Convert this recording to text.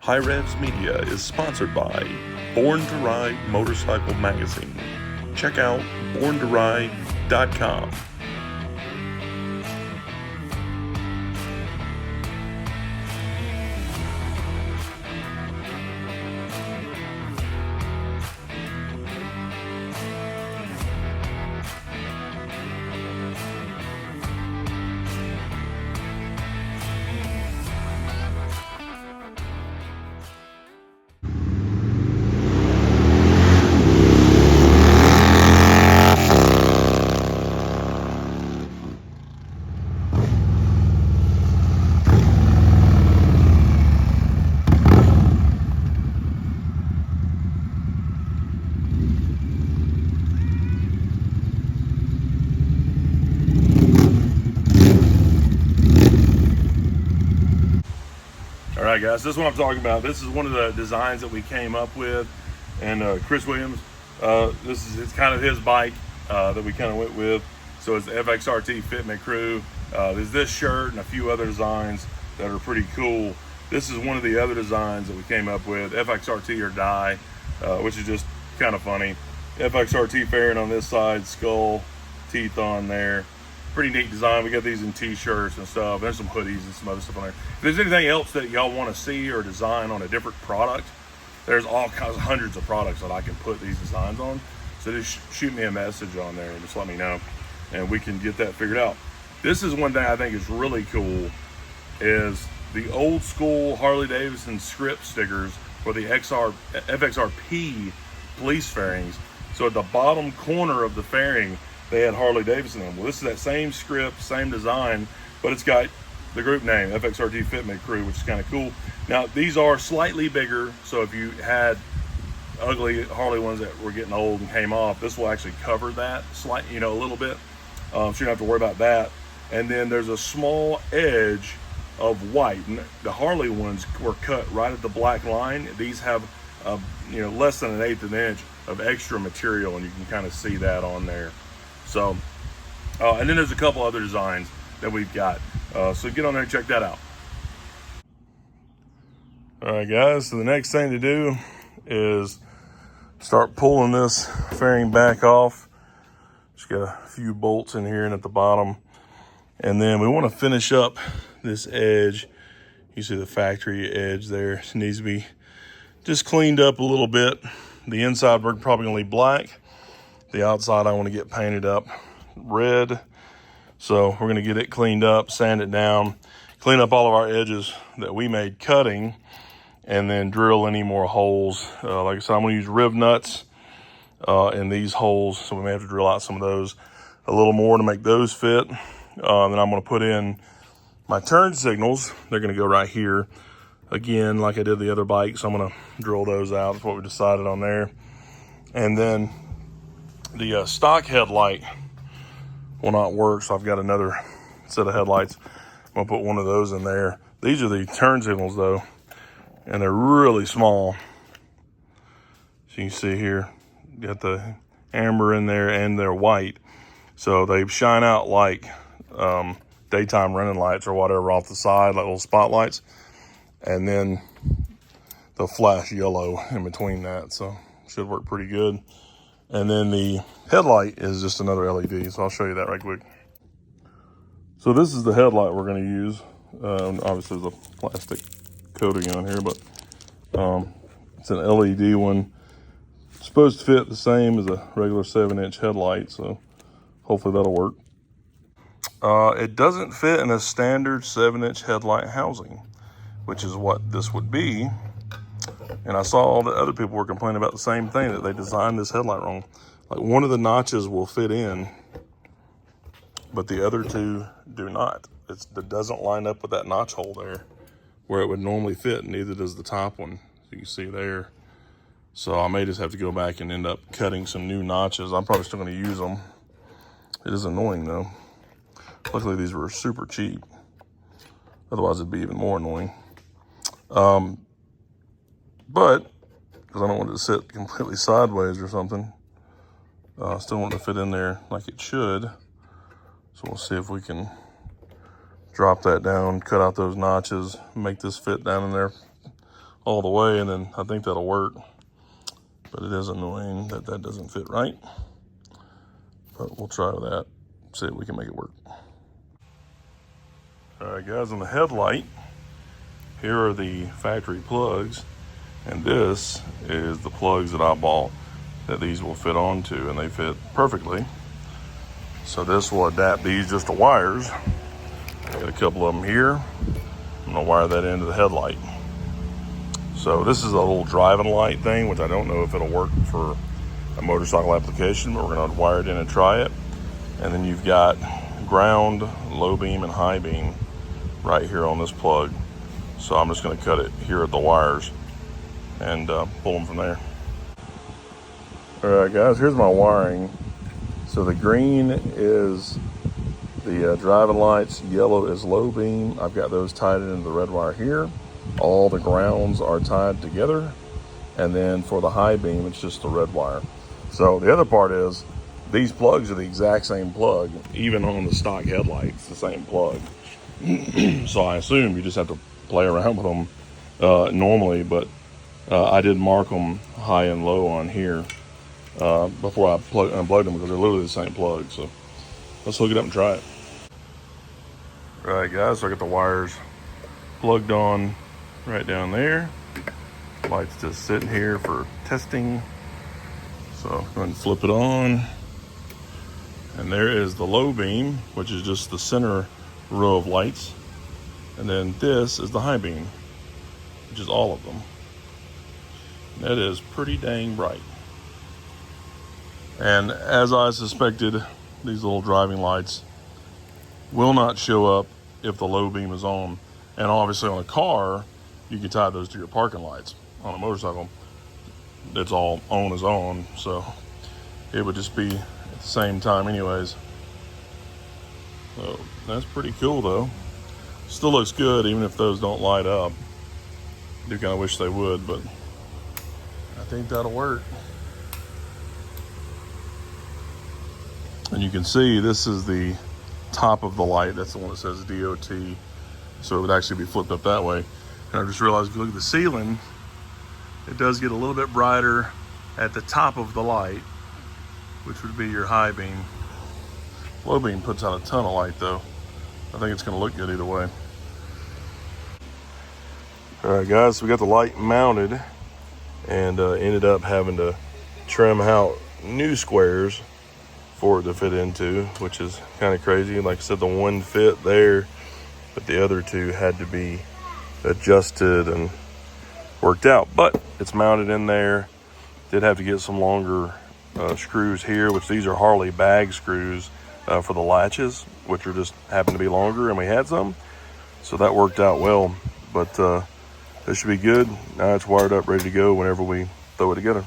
HiRevz Media is sponsored by Born to Ride Motorcycle Magazine. Check out borntoride.com. All right, guys, this is what I'm talking about. This is one of the designs that we came up with, and Chris Williams, it's kind of his bike that we kind of went with. So it's the FXRT Fitment Crew. There's this shirt and a few other designs that are pretty cool. This is one of the other designs that we came up with, FXRT or Die, which is just kind of funny. FXRT Fairing on this side, skull, teeth on there. Pretty neat design. We got these in t-shirts and stuff. There's some hoodies and some other stuff on there. If there's anything else that y'all want to see or design on a different product, there's all kinds of hundreds of products that I can put these designs on. So just shoot me a message on there and just let me know, and we can get that figured out. This is one thing I think is really cool, is the old school Harley Davidson script stickers for the FXRP police fairings. So at the bottom corner of the fairing, they had Harley Davidson in. Well, this is that same script, same design, but it's got the group name, FXRT Fitment Crew, which is kind of cool. Now, these are slightly bigger, so if you had ugly Harley ones that were getting old and came off, this will actually cover that a little bit. So you don't have to worry about that. And then there's a small edge of white. And the Harley ones were cut right at the black line. These have, less than 1/8 of an inch of extra material, and you can kind of see that on there. So, and then there's a couple other designs that we've got. So get on there and check that out. All right, guys, so the next thing to do is start pulling this fairing back off. Just got a few bolts in here and at the bottom. And then we want to finish up this edge. You see the factory edge there. It needs to be just cleaned up a little bit. The inside we're probably gonna leave black. The outside I want to get painted up red. So we're going to get it cleaned up, sand it down, clean up all of our edges that we made cutting, and then drill any more holes. Like I said, I'm going to use riv nuts in these holes, so we may have to drill out some of those a little more to make those fit. Then I'm going to put in my turn signals. They're going to go right here. Again, like I did the other bike, so I'm going to drill those out. That's what we decided on there. And then the stock headlight will not work, so I've got another set of headlights. I'm gonna put one of those in there. These are the turn signals though, and they're really small. So you can see here, got the amber in there and they're white. So they shine out like daytime running lights or whatever off the side, like little spotlights. And then they'll flash yellow in between that, so should work pretty good. And then the headlight is just another LED, so I'll show you that right quick. So this is the headlight we're going to use. Obviously there's a plastic coating on here, but it's an LED one. It's supposed to fit the same as a regular 7-inch headlight, so hopefully that'll work. It doesn't fit in a standard 7-inch headlight housing, which is what this would be. And I saw all the other people were complaining about the same thing, that they designed this headlight wrong. Like one of the notches will fit in, but the other two do not. It doesn't line up with that notch hole there where it would normally fit, neither does the top one. So you can see there. So I may just have to go back and end up cutting some new notches. I'm probably still gonna use them. It is annoying though. Luckily these were super cheap. Otherwise it'd be even more annoying. But, because I don't want it to sit completely sideways or something, I still want it to fit in there like it should. So we'll see if we can drop that down, cut out those notches, make this fit down in there all the way, and then I think that'll work. But it is annoying that that doesn't fit right. But we'll try that, see if we can make it work. All right, guys, on the headlight, here are the factory plugs, and this is the plugs that I bought that these will fit onto, and they fit perfectly. So this will adapt these just to wires. I got a couple of them here. I'm gonna wire that into the headlight. So this is a little driving light thing, which I don't know if it'll work for a motorcycle application, but we're gonna wire it in and try it. And then you've got ground, low beam, and high beam right here on this plug. So I'm just gonna cut it here at the wires and pull them from there. All right, guys, here's my wiring. So the green is the driving lights, yellow is low beam. I've got those tied into the red wire here. All the grounds are tied together. And then for the high beam, it's just the red wire. So the other part is these plugs are the exact same plug, even on the stock headlights, the same plug. So I assume you just have to play around with them normally, but I did mark them high and low on here before I unplugged them, because they're literally the same plug. So let's hook it up and try it. All right, guys, so I got the wires plugged on right down there. Light's just sitting here for testing. So go ahead and flip it on. And there is the low beam, which is just the center row of lights. And then this is the high beam, which is all of them. And that is pretty dang bright. And as I suspected, these little driving lights will not show up if the low beam is on. And obviously on a car, you can tie those to your parking lights. On a motorcycle, it's all on is on, so it would just be at the same time anyways. So that's pretty cool though. Still looks good even if those don't light up. I do kind of wish they would, but I think that'll work. And you can see this is the top of the light. That's the one that says DOT. So it would actually be flipped up that way. And I just realized if you look at the ceiling, it does get a little bit brighter at the top of the light, which would be your high beam. Low beam puts out a ton of light though. I think it's gonna look good either way. All right, guys, so we got the light mounted and ended up having to trim out new squares for it to fit into, which is kind of crazy. Like I said, the one fit there, but the other two had to be adjusted and worked out. But it's mounted in there. Did have to get some longer screws here, which these are Harley bag screws for the latches, which are just happen to be longer, and we had some, so that worked out well. But this should be good. Now it's wired up, ready to go whenever we throw it together.